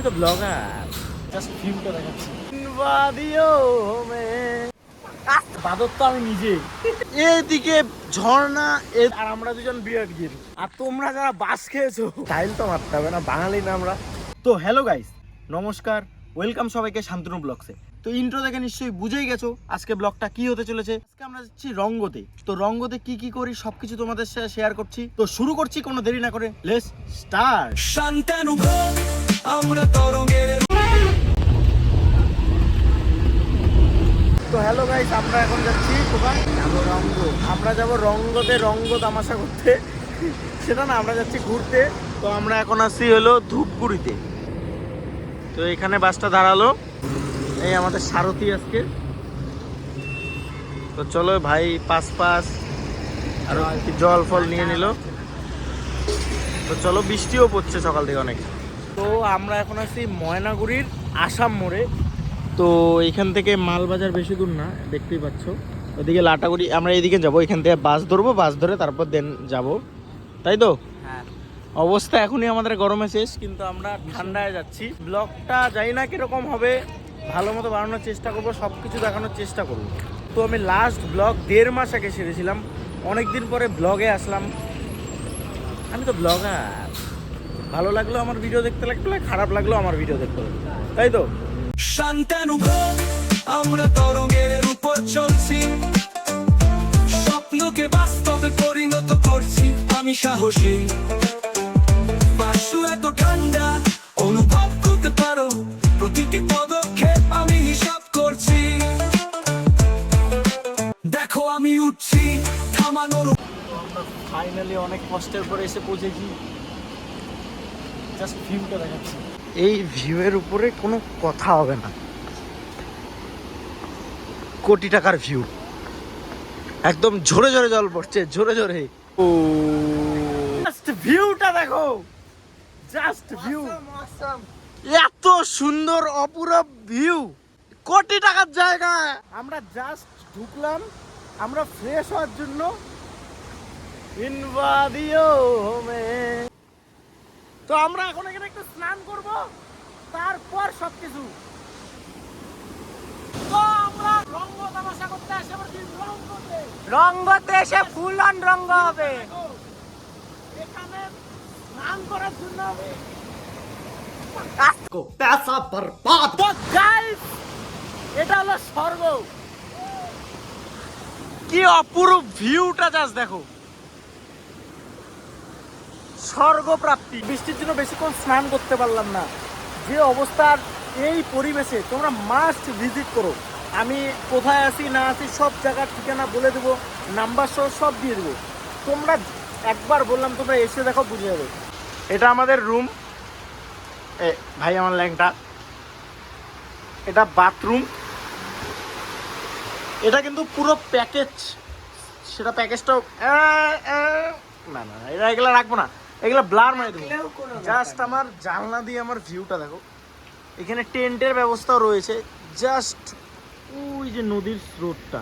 তো blogger, just ভিউটা দেখাচ্ছি। বাদর তো আমি নিজে। এদিকে ঝর্ণা আর আমরা দুজন বিয়ার গির, আর তোমরা যারা বাস খেয়েছো টাইল তো মারতে হবে না, বাঙালি না আমরা। তো হ্যালো গাইস, নমস্কার, ওয়েলকাম সবাইকে শান্তনু ব্লগসে। তো ইন্ট্রো দেখে নিশ্চয়ই বুঝেই গেছো আজকে ব্লগটা কি হতে চলেছে। আজকে আমরা যাচ্ছি রঙ্গতে। তো রঙ্গতে কি কি করি সবকিছু তোমাদের সাথে শেয়ার করছি। তো শুরু করছি কোনো দেরি না করে, লেটস স্টার্ট। শান্তনু ব্লগ, আমরা তরঙ্গের। তো হ্যালো গাইস, আমরা এখন যাচ্ছি কোথায়? যাবো রঙ্গ। আমরা যাব রঙ্গতে রঙ্গ তামাশা করতে, সেটা না, আমরা যাচ্ছি ঘুরতে। তো আমরা এখন আসছি হলো ধূপগুড়িতে। তো এখানে বাসটা দাঁড়ালো, এই আমাদের সারথি আজকে। তো চলো ভাই, পাস আর জল ফল নিয়ে নিল। তো চলো, বৃষ্টিও পড়ছে সকাল থেকে অনেক। তো আমরা এখন আছি ময়নাগুড়ির আসাম মোড়ে। তো এখান থেকে মালবাজার বেশি দূর না, দেখতেই পাচ্ছ। ওদিকে লাটাগুড়ি, আমরা এইদিকে যাবো, এখান থেকে বাস ধরবো, বাস ধরে তারপর দেন যাব, তাই তো? হ্যাঁ। অবস্থা এখনই আমাদের গরমে শেষ, কিন্তু আমরা ঠান্ডায় যাচ্ছি। ব্লগটা জানি না কিরকম হবে, ভালো মতো বানানোর চেষ্টা করবো, সব কিছু দেখানোর চেষ্টা করবো। তো আমি লাস্ট ব্লগ 1.5 মাস আগে সেরেছিলাম, অনেকদিন পরে ব্লগে আসলাম। আমি তো ব্লগার, ভালো লাগলো আমার ভিডিও দেখতে লাগলে, খারাপ লাগলো আমার ভিডিও দেখতে লাগলো, তাই তো? শান্তনু ব্লগ, আমরা তরঙ্গের উপর চলছি, স্বপ্নকে বাস্তবে পরিণত করছি। আমি সাহসী, বাসু এত ঠান্ডা অনুভব করতে পারো, প্রতিটি পদক্ষেপ আমি হিসাব করছি। দেখো আমি উঠছি থামানোর। ফাইনালি অনেক কষ্টের পরে এসে পৌঁছেছি, জাস্ট ভিউটা দেখাচ্ছি। এই ভিউয়ের উপরে কোনো কথা হবে না, কোটি টাকার ভিউ, একদম ঝরে ঝরে জল পড়ছে, ঝরে ঝরে। ও জাস্ট ভিউটা দেখো, জাস্ট ভিউ, এত সুন্দর অপূরব ভিউ, কোটি টাকার জায়গা। আমরা জাস্ট ঢুকলাম, আমরা ফ্রেশ হওয়ার জন্য। তো আমরা এখন এখানে একটু স্নান করব, তারপর সবকিছু। তো আমরা রঙ্গ তামাশা করতে আসি, রঙ্গতে এসে ফুল অন রঙ্গ হবে। এখানে স্নান করার জন্য पैसा बर्बाद। তো গাইস, এটা হলো স্বর্গ। কি অপূর্ব ভিউটা জাস্ট দেখো, স্বর্গ প্রাপ্তি। বৃষ্টির জন্য বেশিক্ষণ স্নান করতে পারলাম না, যে অবস্থার এই পরিবেশে তোমরা মাস্ট ভিজিট করো। আমি কোথায় আছি না আছি সব জায়গার ঠিকানা বলে দেবো, নাম্বার সহ সব দিয়ে দেবো। তোমরা একবার বললাম, তোমরা এসে দেখো, বুঝে যাবে। এটা আমাদের রুম, ভাই আমার ল্যাংটা, এটা বাথরুম। এটা কিন্তু পুরো প্যাকেজ, সেটা প্যাকেজটাও না না, এটা এগুলো রাখবো না, এগুলো ব্লার মারি দেবো। জাস্ট আমার জানলা দিয়ে আমার ভিউটা দেখো। এখানে টেন্টের ব্যবস্থাও রয়েছে, জাস্ট ওই যে নদীর স্রোতটা।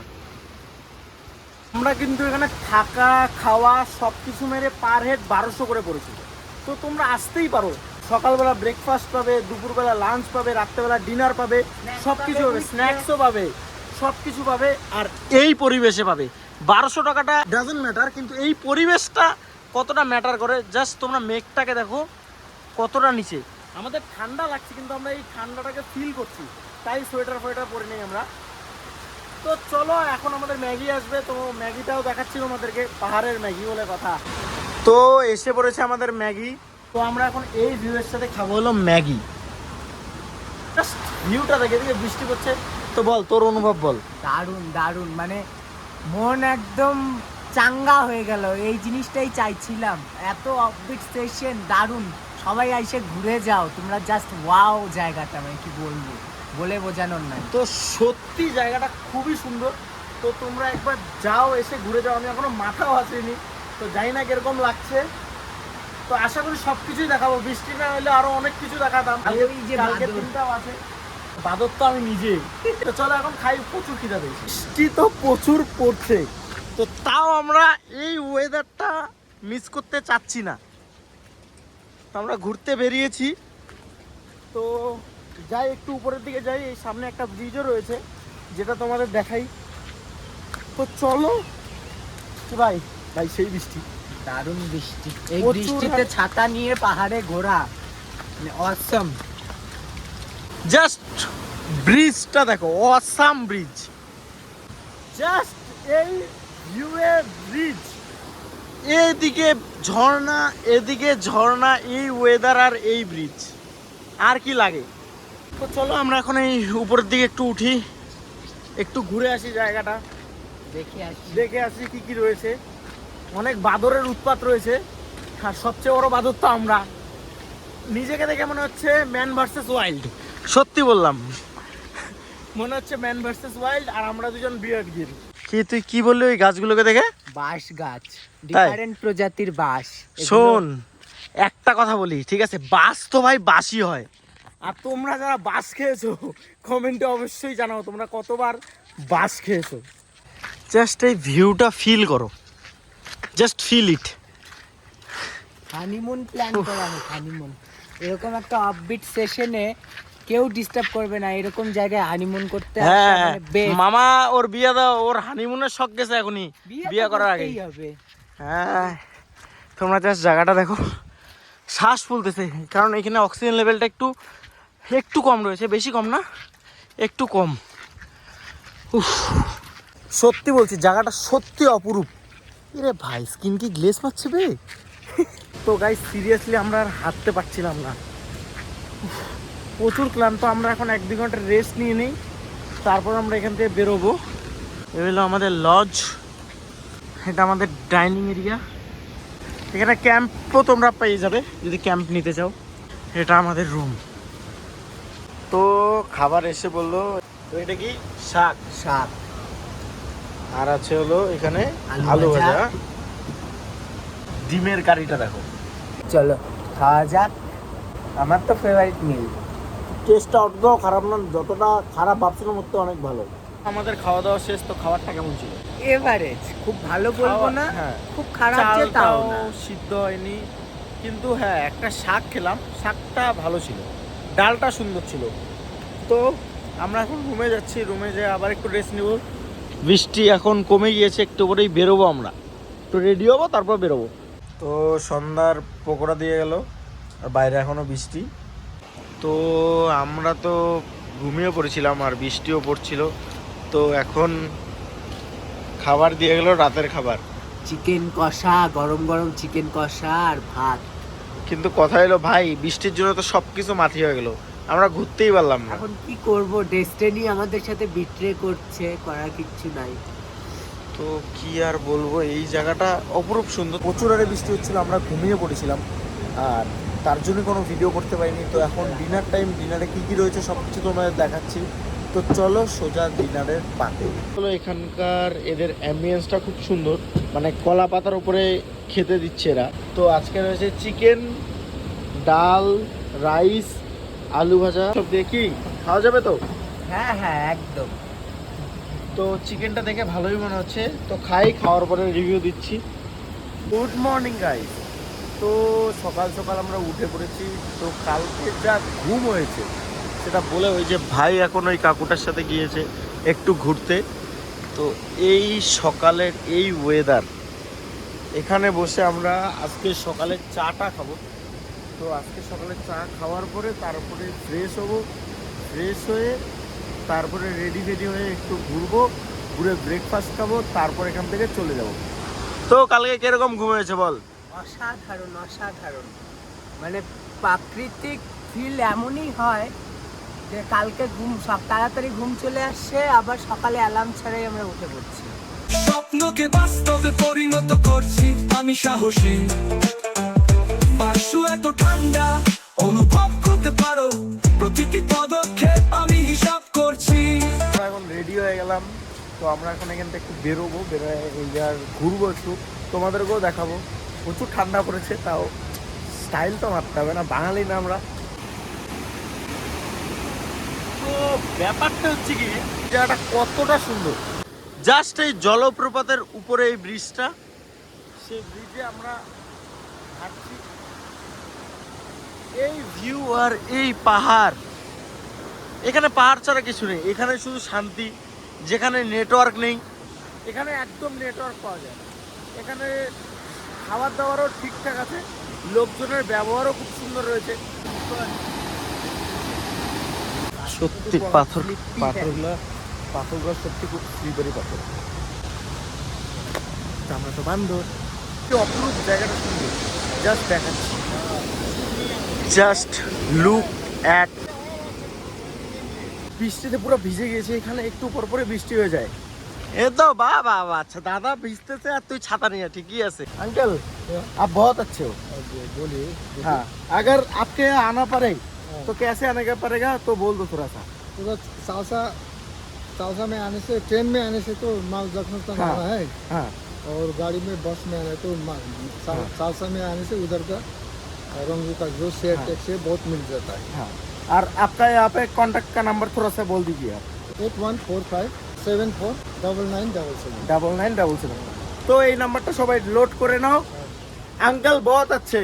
আমরা কিন্তু এখানে থাকা খাওয়া সব কিছু মেরে পার হেড 1200 করে পড়েছি। তো তোমরা আসতেই পারো, সকালবেলা ব্রেকফাস্ট পাবে, দুপুরবেলা লাঞ্চ পাবে, রাত্রেবেলা ডিনার পাবে, সব কিছু পাবে, স্ন্যাক্সও পাবে, সব কিছু পাবে। আর এই পরিবেশে পাবে। 1200 টাকাটা ডাজন্ট ম্যাটার, কিন্তু এই পরিবেশটা কতটা ম্যাটার করে। জাস্ট তোমরা মেঘটাকে দেখো কতটা নিচে। আমাদের ঠান্ডা লাগছে, কিন্তু আমরা এই ঠান্ডাটাকে ফিল করছি, তাই সোয়েটার ফোয়েটার পরে নেই আমরা। তো চলো, এখন আমাদের ম্যাগি আসবে, তো ম্যাগিটাও দেখাচ্ছি তোমাদেরকে, পাহাড়ের ম্যাগি বলে কথা। তো এসে পড়েছে আমাদের ম্যাগি। তো আমরা এখন এই ভিউয়ের সাথে খাবো হলো ম্যাগি। জাস্ট ভিউটা দেখে, দিকে বৃষ্টি পড়ছে। তো বল, তোর অনুভব বল। দারুণ দারুণ, মানে মন একদম চাঙ্গা হয়ে গেল। এই জিনিসটাই চাইছিলাম, এত অফবিট সেশন, দারুণ। সবাই এসে ঘুরে যাও তোমরা, জাস্ট ওয়াও জায়গাটা, মানে কি বলবো, বলে বোঝানোর নাই। তো সত্যি জায়গাটা খুবই সুন্দর। তো তোমরা একবার যাও, এসে ঘুরে যাও। আমি এখনো মাথাও আসেনি, তো জানি না কিরকম লাগছে। তো আশা করি সবকিছুই দেখাবো, বৃষ্টি না হলে আরো অনেক কিছু দেখাতাম। কালকে দিনটাও আছে, বাদর তো আমি নিজে। তো চলো এখন খাই, প্রচুর খিদা পেয়েছি, বৃষ্টি তো প্রচুর পড়ছে। তো তাও আমরা এই ওয়েদারটা মিস করতে চাচ্ছি না। তো আমরা ঘুরতে বেরিয়েছি, তো যাই একটু উপরের দিকে যাই, এই সামনে একটা ব্রিজও রয়েছে যেটা তোমাদের দেখাই। তো চলো ভাই। ভাই সেই বৃষ্টি, দারুণ বৃষ্টি, এই প্রচুর বৃষ্টিতে ছাতা নিয়ে পাহাড়ে ঘোরা মানে অসম। জাস্ট ব্রিজটা দেখো, অসাম ব্রিজ। জাস্ট এই ভিউয়ে ব্রিজ, এইদিকে ঝর্ণা, এদিকে ঝর্ণা, এই ওয়েদার আর এই ব্রিজ, আর কি লাগে। তো চলো আমরা এখন এই উপরের দিকে একটু উঠি, একটু ঘুরে আসি জায়গাটা, দেখে আসি কি কি রয়েছে। অনেক বাদরের উৎপাত রয়েছে, আর সবচেয়ে বড় বাদর তো আমরা। নিজেকে দেখে মনে হচ্ছে ম্যান ভার্সেস ওয়াইল্ড, সত্যি বললাম, মনে হচ্ছে ম্যান ভার্সেস ওয়াইল্ড, আর আমরা দুজন বিয়ারগির। কি তুই কি বললি ওই গাছগুলোকে দেখে? বাঁশ গাছ, ডিফারেন্ট প্রজাতির বাঁশ। শোন একটা কথা বলি, ঠিক আছে, বাস তো ভাই বাসই হয়। আর তোমরা যারা বাস খেয়েছো কমেন্টে অবশ্যই জানাও তোমরা কতবার বাস খেয়েছো। জাস্ট এই ভিউটা ফিল করো, just feel it. Honeymoon plan করা হয়, হানিমুন। এরকম একটা অফবিট সেশনে কেউ ডিস্টার্ব করবে না, এরকম জায়গায় হানিমুন করতে আসা হ্যাঁ, মানে best। মামা ওর বিয়ে দাও, ওর হানিমুনের শখ গেছে এখনই, বিয়ে করার আগে। হবে। হ্যাঁ, তোমরা জাস্ট জায়গাটা দেখো, শ্বাস ফুলতেছে, কারণ এখানে অক্সিজেন লেভেলটা একটু একটু কম রয়েছে, বেশি কম না, একটু কম। উফ, সত্যি বলছি জায়গাটা সত্যি অপরূপ। এরে ভাই স্কিন কি গ্লেজ পাচ্ছে বে। তো গাইস সিরিয়াসলি আমরা আর হাঁটতে পারছিলাম না, উফ, প্রচুর ক্লান্ত। আমরা এখন 1-2 ঘন্টা রেস্ট নিয়ে নিই, তারপর আমরা এখান থেকে বেরোবো। এ হলো আমাদের লজ, এটা আমাদের ডাইনিং এরিয়া। এখানে ক্যাম্পও তোমরা পেয়ে যাবে যদি ক্যাম্প নিতে চাও। এটা আমাদের রুম। তো খাবার এসে বললো, তো এটা কি শাক, শাক আর আছে হলো এখানে আলু ভাজা, ডিমের কারিটা দেখো। চলো খাওয়া যাক, আমার তো ফেভারিট মিল। টেস্টটা অতটাও খারাপ না, যতটা খারাপ ভাবছিলাম ওর তো অনেক ভালো। আমাদের খাওয়া দাওয়া শেষ, তো খাবারটা কেমন ছিল? এভারেজ, খুব ভালো বলবো না, হ্যাঁ, খুব খারাপ যে তাও না। সিদ্ধ হয়নি, কিন্তু হ্যাঁ একটা শাক খেলাম, শাকটা ভালো ছিল, ডালটা সুন্দর ছিল। তো আমরা এখন রুমে যাচ্ছি, রুমে যেয়ে আবার একটু রেস্ট নিব। বৃষ্টি এখন কমে গিয়েছে, একটু পরেই বেরোবো আমরা, তো রেডি হবো তারপর বেরোবো। তো সন্ধ্যার পকোড়া দিয়ে গেল, আর বাইরে এখনো বৃষ্টি। তো আমরা তো ঘুমিয়ে পড়েছিলাম আর বৃষ্টিও পড়ছিল। তো এখন খাবার দিয়ে গেল, রাতের খাবার চিকেন কষা, গরম গরম চিকেন কষা আর ভাত। কিন্তু কথা এলো ভাই, বৃষ্টির জন্য তো সব কিছু মাটি হয়ে গেল, আমরা ঘুরতেই পারলাম না। এখন কি করব, ডেস্টিনি আমাদের সাথে বিট্রে করছে, করার কিচ্ছু নাই। তো কি আর বলবো, এই জায়গাটা অপরূপ সুন্দর। প্রচুর আরে বৃষ্টি হচ্ছিল, আমরা ঘুমিয়ে পড়েছিলাম আর তার জন্য কোনো ভিডিও করতে পারিনি। তো এখন ডিনার টাইম, ডিনারে কী কী রয়েছে সব কিছু তোমাদের দেখাচ্ছি। তো চলো সোজা ডিনারের পাতে। চলো, এখানকার এদের অ্যাম্বিয়েন্সটা খুব সুন্দর, মানে কলা পাতার উপরে খেতে দিচ্ছে এরা। তো আজকে রয়েছে চিকেন, ডাল, রাইস, আলু ভাজা, সব দিয়ে কি খাওয়া যাবে তো? হ্যাঁ হ্যাঁ একদম। তো চিকেনটা দেখে ভালোই মনে হচ্ছে, তো খাই, খাওয়ার পরে রিভিউ দিচ্ছি। Good morning guys. তো সকাল সকাল আমরা উঠে পড়েছি। তো কালকে যা ঘুম হয়েছে সেটা বলে, ওই যে ভাই এখন ওই কাকুটার সাথে গিয়েছে একটু ঘুরতে। তো এই সকালের এই ওয়েদার, এখানে বসে আমরা আজকে সকালে চাটা খাবো। তো আজকে সকালে চা খাওয়ার পরে তারপরে ফ্রেশ হবো, ফ্রেশ হয়ে তারপরে রেডি হয়ে একটু ঘুরবো, ঘুরে ব্রেকফাস্ট খাবো, তারপর এখান থেকে চলে যাব। তো কালকে কিরকম ঘুম হয়েছে বল? অসাধারণ অসাধারণ, মানে প্রাকৃতিক ফিল এমনই হয় যে কালকে ঘুম সব তাড়াতাড়ি ঘুম চলে আসছে, আবার সকালে অ্যালার্ম ছাড়াই আমরা উঠে পড়ছি। স্বপ্নকে বাস্তবে পরিণত করছি আমি সাহসী, পার্শ্ব এত ঠান্ডা অনুভব করতে পারো, প্রতিটি পদক্ষেপ আমি হিসাব করছি। আমরা এখন রেডি হয়ে গেলাম, তো আমরা এখন এখান থেকে একটু বেরোবো, বেরোয় এই আর ঘুরবো একটু, তোমাদেরকেও দেখাবো। প্রচুর ঠান্ডা পড়েছে, তাও স্টাইল তো মারতে হবে না, বাঙালি না আমরা। তো ব্যাপারটা হচ্ছে কি, জায়গাটা কতটা সুন্দর, জাস্ট এই জলপ্রপাতের উপরে এই ব্রিজটা, সেই ব্রিজে আমরা হাঁটছি। এই ভিউ আর এই পাহাড়, এখানে পাহাড় ছাড়া কিছু নেই, এখানে শুধু শান্তি। যেখানে নেটওয়ার্ক নেই, এখানে একদম নেটওয়ার্ক পাওয়া যায়। এখানে খাবার দাবারও ঠিকঠাক আছে, লোকজনের ব্যবহারও খুব সুন্দর রয়েছে। সত্যি পাথরগুলো সত্যি খুব স্লিপারি পাথর। আমরা তো বান্দর। কি অপরূপ জায়গাটা সুন্দর, জাস্ট দেখাচ্ছি। Just look at. বৃষ্টিতে পুরো ভিজে গেছে, এখানে একটু পর পরে বৃষ্টি হয়ে যায়। এ তো বাবা, আচ্ছা দাদা ভিজতেছে আর তুই ছাতা নিয়ে, ঠিকই আছে। अंकल आप बहुत अच्छे हो। बोलिए। हाँ, अगर आपके यहाँ आना पड़े तो कैसे आने का पड़ेगा, तो बोल दो थोड़ा सा। उधर सालसा में आने से, ट्रेन में आने से तो माल जखन तक हाँ। आना है, हाँ और गाड़ी में बस में आना है तो सालसा में आने से उधर का रंगू का जो शेयर हाँ। टैक्स है बहुत मिल जाता है। हाँ, और आपका यहाँ पे कांटेक्ट का नंबर थोड़ा सा बोल दीजिए आप। 8145749977। 9977। तो ये नंबर तो सब लोड करे ना। अंकल बहुत अच्छे,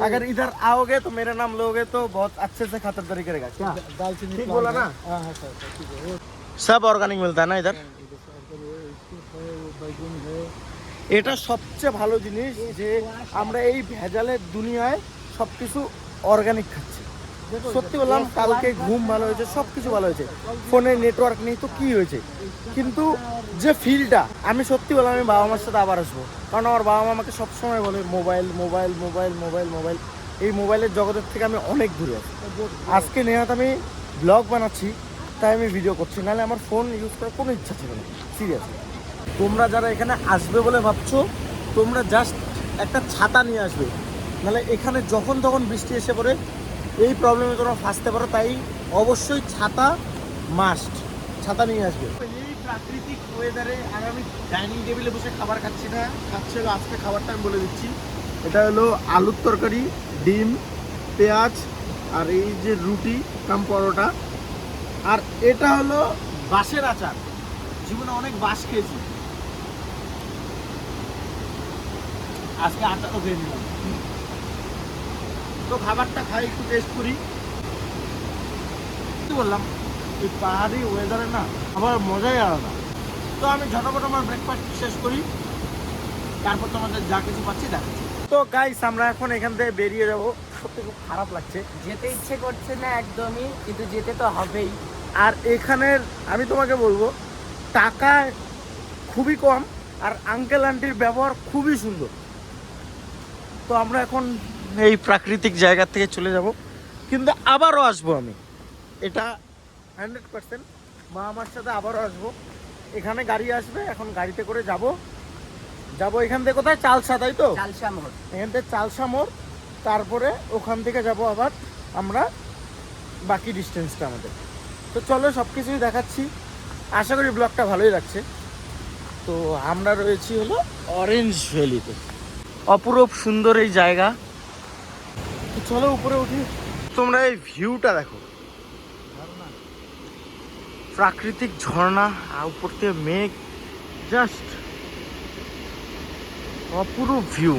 अगर इधर आओगे तो मेरा नाम लोगे तो बहुत अच्छे से खातिरदारी करेगा। क्या दालचीनी ठीक प्लांट बोला है। ना? हाँ हाँ सर ठीक है। वो सब ऑर्गेनिक मिलता है ना इधर। बैगन है। এটা সবচেয়ে ভালো জিনিস যে আমরা এই ভেজালের দুনিয়ায় সবকিছু অর্গানিক খাচ্ছি। সত্যি বললাম, কালকে ঘুম ভালো হয়েছে, সব কিছু ভালো হয়েছে, ফোনে নেটওয়ার্ক নেই তো কি হয়েছে, কিন্তু যে ফিলটা, আমি সত্যি বললাম আমি বাবা মার সাথে আবার আসবো। কারণ আমার বাবা মা আমাকে সবসময় বলে mobile mobile mobile mobile mobile, এই মোবাইলের জগতের থেকে আমি অনেক দূরে আছি। আজকে নেহাত আমি ব্লগ বানাচ্ছি, তাই আমি ভিডিও করছি, নাহলে আমার ফোন ইউজ করার কোনো ইচ্ছা ছিল না সিরিয়াসলি। তোমরা যারা এখানে আসবে বলে ভাবছো, তোমরা জাস্ট একটা ছাতা নিয়ে আসবে, নাহলে এখানে যখন তখন বৃষ্টি এসে পড়ে, এই প্রবলেমে তোমরা ফাঁসতে পারো। তাই অবশ্যই ছাতা মাস্ট, ছাতা নিয়ে আসবে। এই প্রাকৃতিক ওয়েদারে আর আমি ডাইনিং টেবিলে বসে খাবার খাচ্ছি না, খাচ্ছি হলো আজকে খাবারটা আমি বলে দিচ্ছি। এটা হলো আলুর তরকারি, ডিম, পেঁয়াজ, আর এই যে রুটি কাম পরোটা, আর এটা হলো বাঁশের আচার। জীবনে অনেক বাঁশ খেয়েছি, আজকে আচারও খেয়ে নিলাম। তো খাবারটা খাই, একটু টেস্ট করি। কি বললাম, এই পাহাড়ি ওয়েদারে না আবার মজাই আলাদা। তো আমি ঝটপট আমার ব্রেকফাস্ট শেষ করি, তারপর তোমাদের যা কিছু পাচ্ছি দেখাচ্ছি। তো গাইস, আমরা এখন এখান থেকে বেরিয়ে যাব। সত্যি খুব খারাপ লাগছে, যেতে ইচ্ছে করছে না একদমই, কিন্তু যেতে তো হবেই। আর এখানের আমি তোমাকে বলবো টাকা খুবই কম, আর আঙ্কেল আন্টির ব্যবহার খুবই সুন্দর। তো আমরা এখন এই প্রাকৃতিক জায়গা থেকে চলে যাব, কিন্তু আবারও আসবো আমি, এটা 100%। মা আমার সাথে আবারও আসবো। এখানে গাড়ি আসবে, এখন গাড়িতে করে যাব এখান থেকে কোথায়, চালসা, তাই তো? চালসা মোড়। এখান থেকে চালসা মোড়, তারপরে ওখান থেকে যাব আবার আমরা বাকি ডিস্টেন্সটা আমাদের। তো চলো সব কিছুই দেখাচ্ছি, আশা করি ব্লগটা ভালোই লাগছে। তো আমরা রয়েছি হলো অরেঞ্জ ভ্যালিতে, অপরূপ সুন্দর এই জায়গা। তো চলো উপরে উঠি, তোমরা এই ভিউটা দেখো, প্রাকৃতিক ঝর্ণা আর উপর থেকে মেঘ, জাস্ট অপরূপ ভিউ।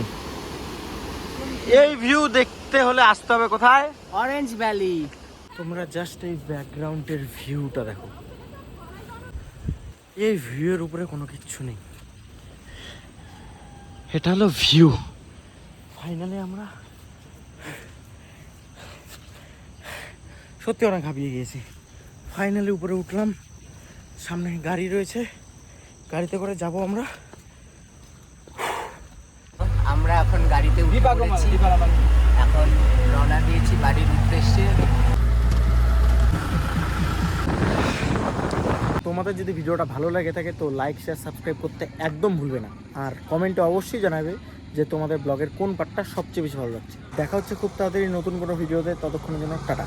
এই ভিউ দেখতে হলে আসতে হবে কোথায়, অরেঞ্জ ভ্যালি। তোমরা জাস্ট এই ব্যাকগ্রাউন্ডের ভিউটা দেখো, এই ভিউয়ের উপরে কোনো কিচ্ছু নেই, এটা হলো ভিউ। ফাইনালি আমরা সত্যি অনেক হাঁপিয়ে গিয়েছি, ফাইনালি উপরে উঠলাম। সামনে গাড়ি রয়েছে, গাড়িতে করে যাব আমরা। আমরা এখন গাড়িতে উঠে পড়েছি, এখন রওনা দিয়েছি বাড়ির উদ্দেশ্যে। তোমাদের যদি ভিডিওটা ভালো লাগে থাকে তো লাইক শেয়ার সাবস্ক্রাইব করতে একদম ভুলবে না, আর কমেন্টে অবশ্যই জানাবে যে তোমাদের ব্লগের কোন পার্টটা সবচেয়ে বেশি ভালো লাগছে। দেখা হচ্ছে খুব তাড়াতাড়ি নতুন কোনো ভিডিওতে, ততক্ষণের জন্য টাটা।